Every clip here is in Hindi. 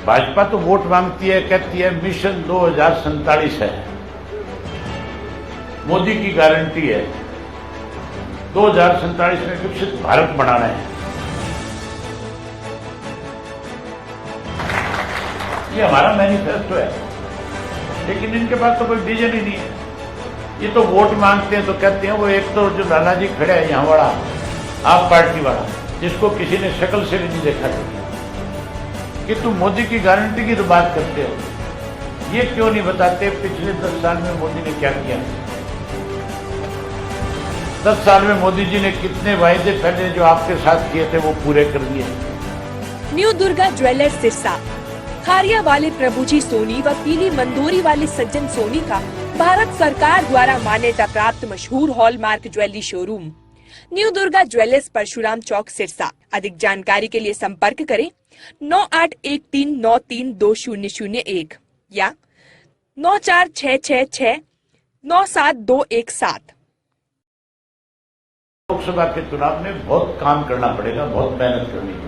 भाजपा तो वोट मांगती है, कहती है मिशन 2047 है, मोदी की गारंटी है, 2047 में विकसित भारत बनाना है। ये हमारा मैनिफेस्टो है, लेकिन इनके पास तो कोई विजन ही नहीं है। ये तो वोट मांगते हैं तो कहते हैं वो एक तो जो लालाजी खड़े है यहाँ वाला आप पार्टी वाला, जिसको किसी ने शक्ल से भी नहीं देखा कि तुम मोदी की गारंटी की तो बात करते हो। ये क्यों नहीं बताते पिछले 10 साल में मोदी ने क्या किया? 10 साल में मोदी जी ने कितने वायदे पहले जो आपके साथ किए थे वो पूरे कर दिए। न्यू दुर्गा ज्वेलर्स सिरसा, खारिया वाले प्रभुजी सोनी व पीली मंदोरी वाले सज्जन सोनी का भारत सरकार द्वारा मान्यता प्राप्त मशहूर hallmark jewellery showroom new Durga jewellers, Parshuram Chowk, Sirsa. अधिक जानकारी के लिए संपर्क करें 9813932001 या 9466697217। लोकसभा के चुनाव में बहुत काम करना पड़ेगा, बहुत मेहनत करनी पड़ेगी।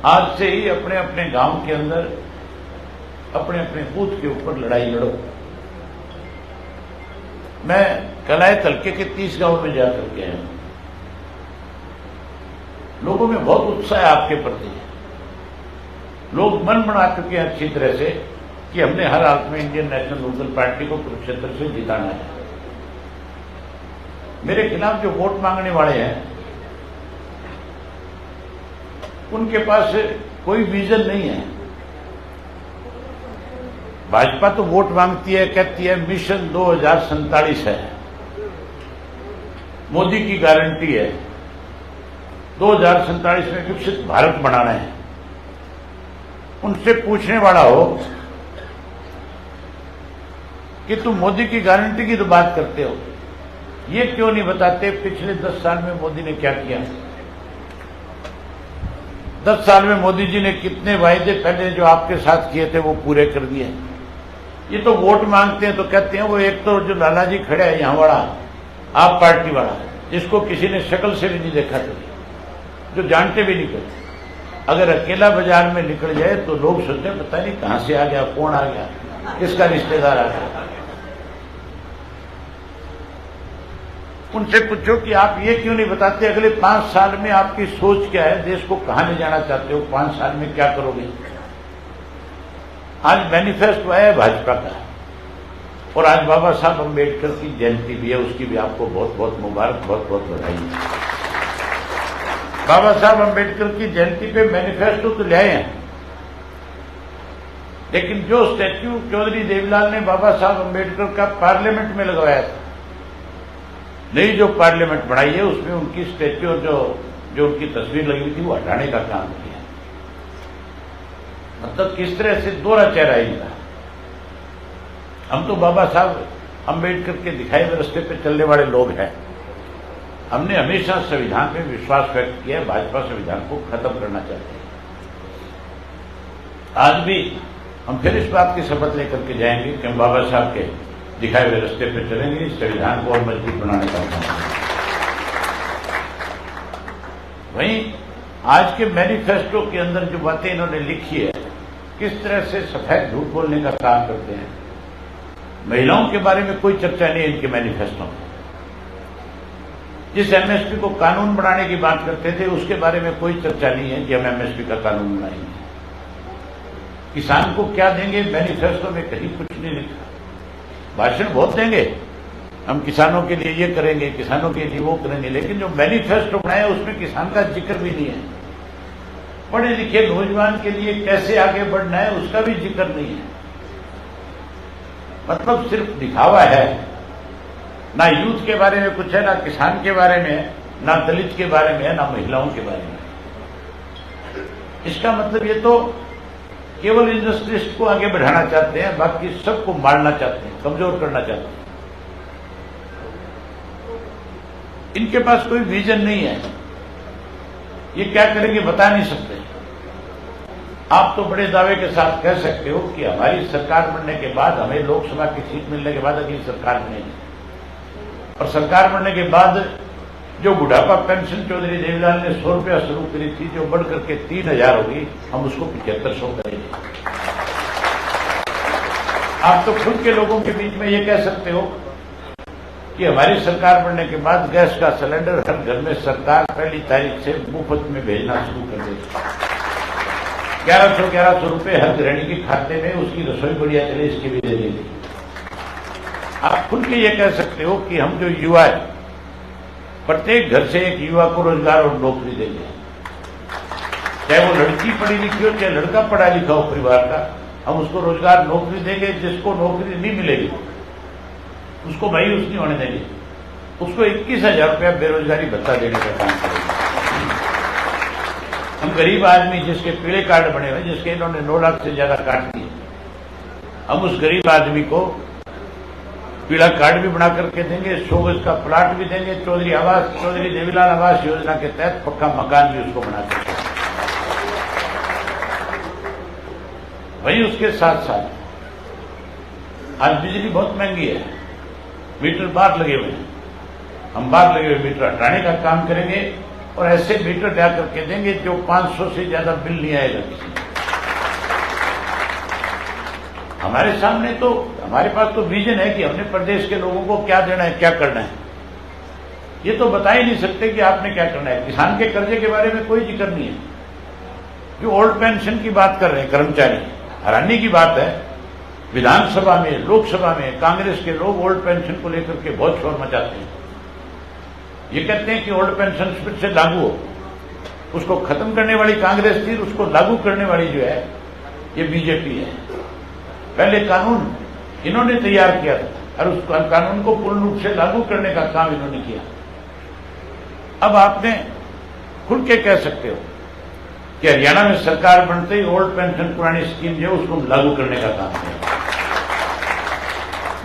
आज से ही अपने अपने गांव के अंदर अपने अपने बूथ के ऊपर लड़ाई लड़ो। मैं कलायत हल्के के 30 गांव में जाकर के आया। लोगों में बहुत उत्साह है आपके प्रति। लोग मन बना चुके हैं अच्छी तरह से कि हमने हर हालत में इंडियन नेशनल लोकदल पार्टी को कुरुक्षेत्र से जिताना है। मेरे खिलाफ जो वोट मांगने वाले हैं उनके पास कोई विजन नहीं है। भाजपा तो वोट मांगती है, कहती है मिशन 2047 है, मोदी की गारंटी है, 2047 में विकसित भारत बनाना है। उनसे पूछने वाला हो कि तुम मोदी की गारंटी की तो बात करते हो, ये क्यों नहीं बताते पिछले 10 साल में मोदी ने क्या किया? 10 साल में मोदी जी ने कितने वायदे पहले जो आपके साथ किए थे वो पूरे कर दिए। ये तो वोट मांगते हैं तो कहते हैं वो एक तो जो लालाजी खड़े है यहाँ वाला आप पार्टी वाला, जिसको किसी ने शक्ल से भी नहीं देखा था, जो जानते भी नहीं करते। अगर अकेला बाजार में निकल जाए तो लोग सोचते हैं पता नहीं कहां से आ गया, कौन आ गया, किसका रिश्तेदार आ गया। उनसे पूछो कि आप ये क्यों नहीं बताते अगले 5 साल में आपकी सोच क्या है, देश को कहां ले जाना चाहते हो, 5 साल में क्या करोगे? आज मैनिफेस्टो है भाजपा का, और आज बाबा साहब अम्बेडकर की जयंती भी है, उसकी भी आपको बहुत बहुत मुबारक, बहुत बहुत बधाई। बाबा साहब अम्बेडकर की जयंती पे मैनिफेस्टो तो ले आए हैं, लेकिन जो स्टैच्यू चौधरी देवीलाल ने बाबा साहब अम्बेडकर का पार्लियामेंट में लगवाया था, नई जो पार्लियामेंट बनाई है उसमें उनकी स्टैच्यू और जो उनकी तस्वीर लगी थी वो हटाने का काम किया। मतलब किस तरह से दोहरा चेहरा इनका। हम तो बाबा साहब अम्बेडकर के दिखाए हुए रास्ते पे चलने वाले लोग हैं। हमने हमेशा संविधान पे विश्वास व्यक्त किया है, भाजपा संविधान को खत्म करना चाहते हैं। आज भी हम फिर इस बात की शपथ लेकर के जाएंगे कि हम बाबा साहब के दिखाए हुए रास्ते पर चलेंगे, इस संविधान को और मजबूत बनाने का काम। वहीं आज के मैनिफेस्टो के अंदर जो बातें इन्होंने लिखी है, किस तरह से सफेद झूठ बोलने का काम करते हैं। महिलाओं के बारे में कोई चर्चा नहीं है इनके मैनिफेस्टो में। जिस एमएसपी को कानून बनाने की बात करते थे उसके बारे में कोई चर्चा नहीं है कि हम एमएसपी का कानून बनाएंगे। किसान को क्या देंगे मैनिफेस्टो में कहीं कुछ नहीं लिखा। भाषण बहुत देंगे, हम किसानों के लिए ये करेंगे, किसानों के लिए वो करेंगे, लेकिन जो मैनिफेस्टो बनाया उसमें किसान का जिक्र भी नहीं है। पढ़े लिखे नौजवान के लिए कैसे आगे बढ़ना है उसका भी जिक्र नहीं है। मतलब सिर्फ दिखावा है। ना यूथ के बारे में कुछ है, ना किसान के बारे में है, ना दलित के बारे में है, ना महिलाओं के बारे में। इसका मतलब ये तो केवल इंडस्ट्रिस्ट को आगे बढ़ाना चाहते हैं, बाकी सबको मारना चाहते हैं, कमजोर करना चाहते हैं। इनके पास कोई विजन नहीं है। ये क्या करेंगे बता नहीं सकते। आप तो बड़े दावे के साथ कह सकते हो कि हमारी सरकार बनने के बाद, हमें लोकसभा की सीट मिलने के बाद अगली सरकार बनेगी, और सरकार बनने के बाद जो बुढ़ापा पेंशन चौधरी देवीलाल ने 100 रुपया शुरू करी थी, जो बढ़ करके 3000 होगी, हम उसको 7500 करेंगे। आप तो खुद के लोगों के बीच में ये कह सकते हो कि हमारी सरकार बनने के बाद गैस का सिलेंडर हर घर में सरकार पहली तारीख से मुफ्त में भेजना शुरू कर देगी। 1100 रुपए हर गृहिणी के खाते में उसकी रसोई बढ़िया चले इसके भी दे देंगे। आप खुल के ये कह सकते हो कि हम जो युवा है, प्रत्येक घर से एक युवा को रोजगार और नौकरी देंगे, चाहे वो लड़की पढ़ी लिखी हो चाहे लड़का पढ़ा लिखा हो परिवार का, हम उसको रोजगार नौकरी देंगे। जिसको नौकरी नहीं मिलेगी उसको मायूस नहीं होने देंगे, उसको 21,000 रुपया बेरोजगारी भत्ता देने का काम करेंगे। हम गरीब आदमी जिसके पीले कार्ड बने हुए, जिसके इन्होंने 9 लाख से ज्यादा काट दिए, हम उस गरीब आदमी को पीला कार्ड भी बना करके देंगे, 100 गज का प्लाट भी देंगे, चौधरी देवीलाल आवास योजना के तहत पक्का मकान भी उसको बना देंगे। वहीं उसके साथ साथ आज बिजली बहुत महंगी है, मीटर बाहर लगे हुए हैं, हम बाहर लगे हुए मीटर हटाने का काम करेंगे और ऐसे मीटर ला करके देंगे जो 500 से ज्यादा बिल नहीं आएगा किसी। हमारे सामने तो, हमारे पास तो विजन है कि हमने प्रदेश के लोगों को क्या देना है, क्या करना है। ये तो बता ही नहीं सकते कि आपने क्या करना है। किसान के कर्जे के बारे में कोई जिक्र नहीं है। जो ओल्ड पेंशन की बात कर रहे हैं कर्मचारी, हैरानी की बात है, विधानसभा में, लोकसभा में कांग्रेस के लोग ओल्ड पेंशन को लेकर के बहुत शोर मचाते हैं। ये कहते हैं कि ओल्ड पेंशन फिर से लागू हो। उसको खत्म करने वाली कांग्रेस थी, उसको लागू करने वाली जो है ये बीजेपी है। पहले कानून इन्होंने तैयार किया था और उस कानून को पूर्ण रूप से लागू करने का काम इन्होंने किया। अब आपने खुल के कह सकते हो कि हरियाणा में सरकार बनते ही ओल्ड पेंशन पुरानी स्कीम जो है उसको लागू करने का काम किया।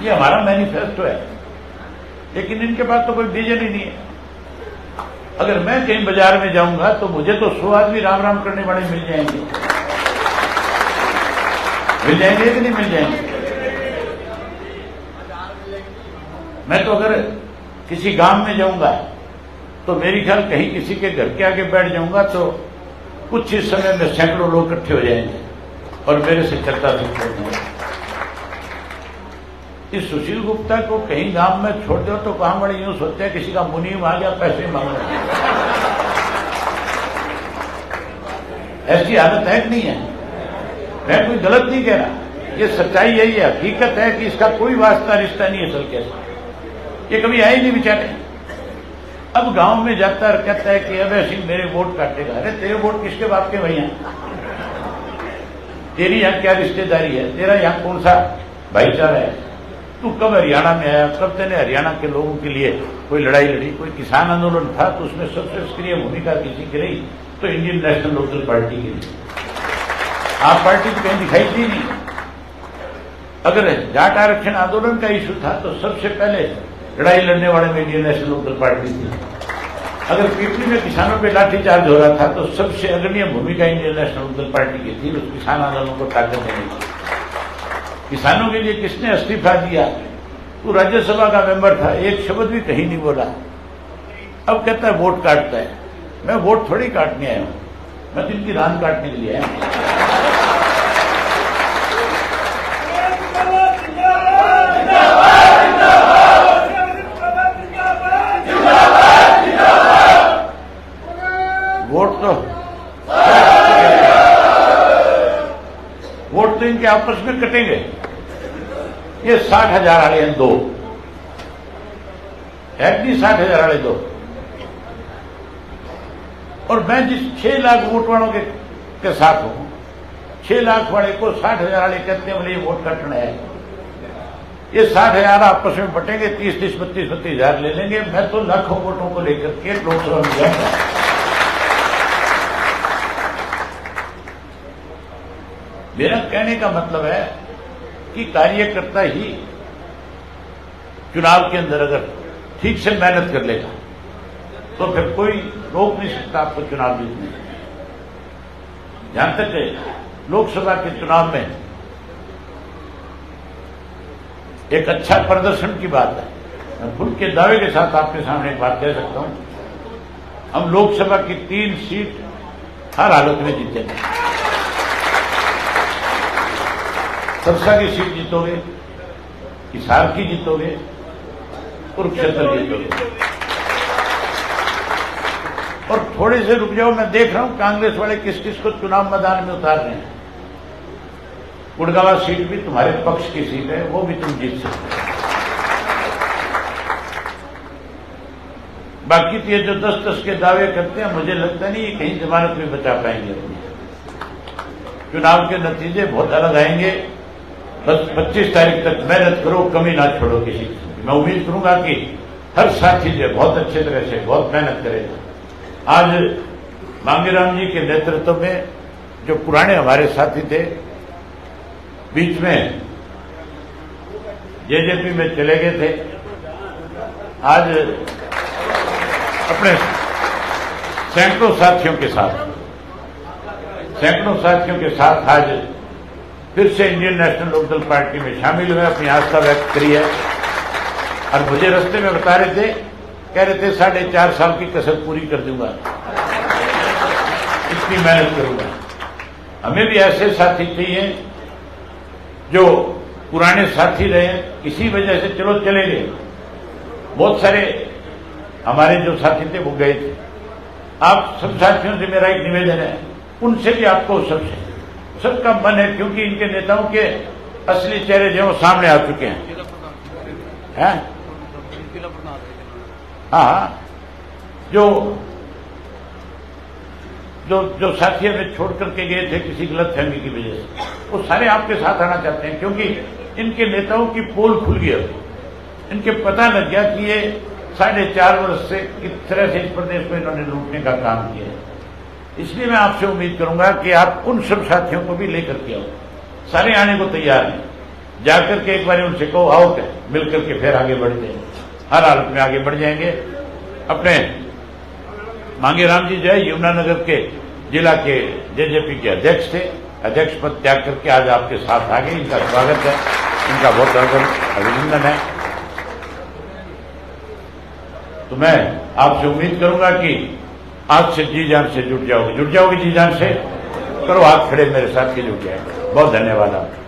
ये हमारा मैनिफेस्टो है, लेकिन इनके पास तो कोई विजन ही नहीं है। अगर मैं कहीं बाजार में जाऊंगा तो मुझे तो 100 आदमी राम राम करने वाले मिल जाएंगे कि नहीं मिल जाएंगे। मैं तो अगर किसी गांव में जाऊंगा तो मेरी ख्याल कहीं किसी के घर के आगे बैठ जाऊंगा तो कुछ ही समय में सैकड़ों लोग इकट्ठे हो जाएंगे और मेरे से चर्चा शुरू कर देंगे। इस सुशील गुप्ता को कहीं गांव में छोड़ दो तो गांव वाले यूं सोचते हैं किसी का मुनीम आ गया पैसे मांग रहे। ऐसी हालत है कि नहीं है? मैं कोई गलत नहीं कह रहा, ये सच्चाई यही है, हकीकत है कि इसका कोई वास्ता रिश्ता नहीं है असल के साथ। ये कभी आए नहीं बेचारे। अब गांव में जाता है कहता है कि अब ऐसी मेरे वोट काटेगा। अरे तेरे वोट किसके बाप के भैया? तेरी यहां क्या रिश्तेदारी है? तेरा यहां कौन सा भाईचारा है? तू कब हरियाणा में आया? कब तेने हरियाणा के लोगों के लिए कोई लड़ाई लड़ी? कोई किसान आंदोलन था तो उसमें सबसे सक्रिय भूमिका किसी की रही तो इंडियन नेशनल लोकल पार्टी की रही। आप पार्टी को कहीं दिखाई दी नहीं। अगर जाट आरक्षण आंदोलन का इशू था तो सबसे पहले लड़ाई लड़ने वाले में इंडियन नेशनल लोकल पार्टी थी। अगर पीपली में किसानों पे लाठीचार्ज हो रहा था तो सबसे अग्रणी भूमिका इंडियन नेशनल लोकल पार्टी की थी उस किसान आंदोलन को ताकत देने की। किसानों के लिए किसने इस्तीफा दिया? तू राज्यसभा का मेंबर था, एक शब्द भी कहीं नहीं बोला। अब कहता है वोट काटता है। मैं वोट थोड़ी काटने आया हूं, मैं तो इनकी रान काटने के लिए आया हूं। वोट तो इनके आपस में कटेंगे। ये 60,000 वाले हैं दो, है नहीं? 60,000 वाले दो। और मैं जिस 6 लाख वोट वालों के साथ हूं, 6 लाख वाले को 60,000 वाले कहते हैं बोले ये वोट काटना है। ये 60,000 आपस में बटेंगे, 30-30, 32-32 हजार ले लेंगे। मैं तो लाखों वोटों को लेकर के लोकसभा में जाऊंगा। मेरा कहने का मतलब है कि कार्यकर्ता ही चुनाव के अंदर अगर ठीक से मेहनत कर लेगा तो फिर कोई रोक नहीं सकता आपको चुनाव जीतने से। जहां तक लोकसभा के चुनाव में एक अच्छा प्रदर्शन की बात है, मैं खुद के दावे के साथ आपके सामने एक बात कह सकता हूं हम लोकसभा की 3 सीट हर हालत में जीतेंगे। सरसा की सीट जीतोगे, हिसार की जीतोगे, कुरुक्षेत्र जीतोगे। और थोड़े से रुक जाओ, मैं देख रहा हूं कांग्रेस वाले किस किस को चुनाव मैदान में उतार रहे हैं। गुड़गांव सीट भी तुम्हारे पक्ष की सीट है, वो भी तुम जीत सकते हो। बाकी तो ये जो 10-10 के दावे करते हैं, मुझे लगता नहीं ये कहीं जमानत में बचा पाएंगे अपनी। चुनाव के नतीजे बहुत अलग आएंगे। बस 25 तारीख तक मेहनत करो, कमी ना छोड़ो किसी की। मैं उम्मीद करूंगा कि हर साथी जो बहुत अच्छे तरह से बहुत मेहनत करेगा। आज मांगेराम जी के नेतृत्व में जो पुराने हमारे साथी थे, बीच में जेजेपी में चले गए थे, आज अपने सैकड़ों साथियों के साथ आज फिर से इंडियन नेशनल लोकदल पार्टी में शामिल हुए, अपनी आस्था व्यक्त करी है। और मुझे रास्ते में बता रहे थे, कह रहे थे 4.5 साल की कसर पूरी कर दूंगा, इतनी मेहनत करूंगा। हमें भी ऐसे साथी चाहिए जो पुराने साथी रहे, किसी वजह से चलो चले गए। बहुत सारे हमारे जो साथी थे वो गए थे। आप सब साथियों से मेरा एक निवेदन है, उनसे भी आपको सबका मन है, क्योंकि इनके नेताओं के असली चेहरे जो वो सामने आ चुके हैं। हाँ, जो साथी हमें छोड़ करके गए थे किसी गलतफहमी की वजह से, वो सारे आपके साथ आना चाहते हैं, क्योंकि इनके नेताओं की पोल खुल गया। इनके पता लग गया कि ये 4.5 वर्ष से किस तरह से इस प्रदेश को इन्होंने लूटने का काम किया है। इसलिए मैं आपसे उम्मीद करूंगा कि आप उन सब साथियों को भी लेकर के आओ। सारे आने को तैयार हैं। जाकर के एक बार उनसे कहो आओ, मिलकर के फिर आगे बढ़ते हैं। हर हालत में आगे बढ़ जाएंगे। अपने मांगेराम जी जो है यमुनानगर के जिला के जेजेपी के अध्यक्ष थे, अध्यक्ष पद त्याग करके आज आपके साथ आ गए। इनका स्वागत है, इनका बहुत बहुत अभिनंदन है। तो मैं आपसे उम्मीद करूंगा कि आज से जी जान से जुट जाओगे जी जान से। करो हाथ खड़े मेरे साथ के जुट जाएंगे। बहुत धन्यवाद आपका।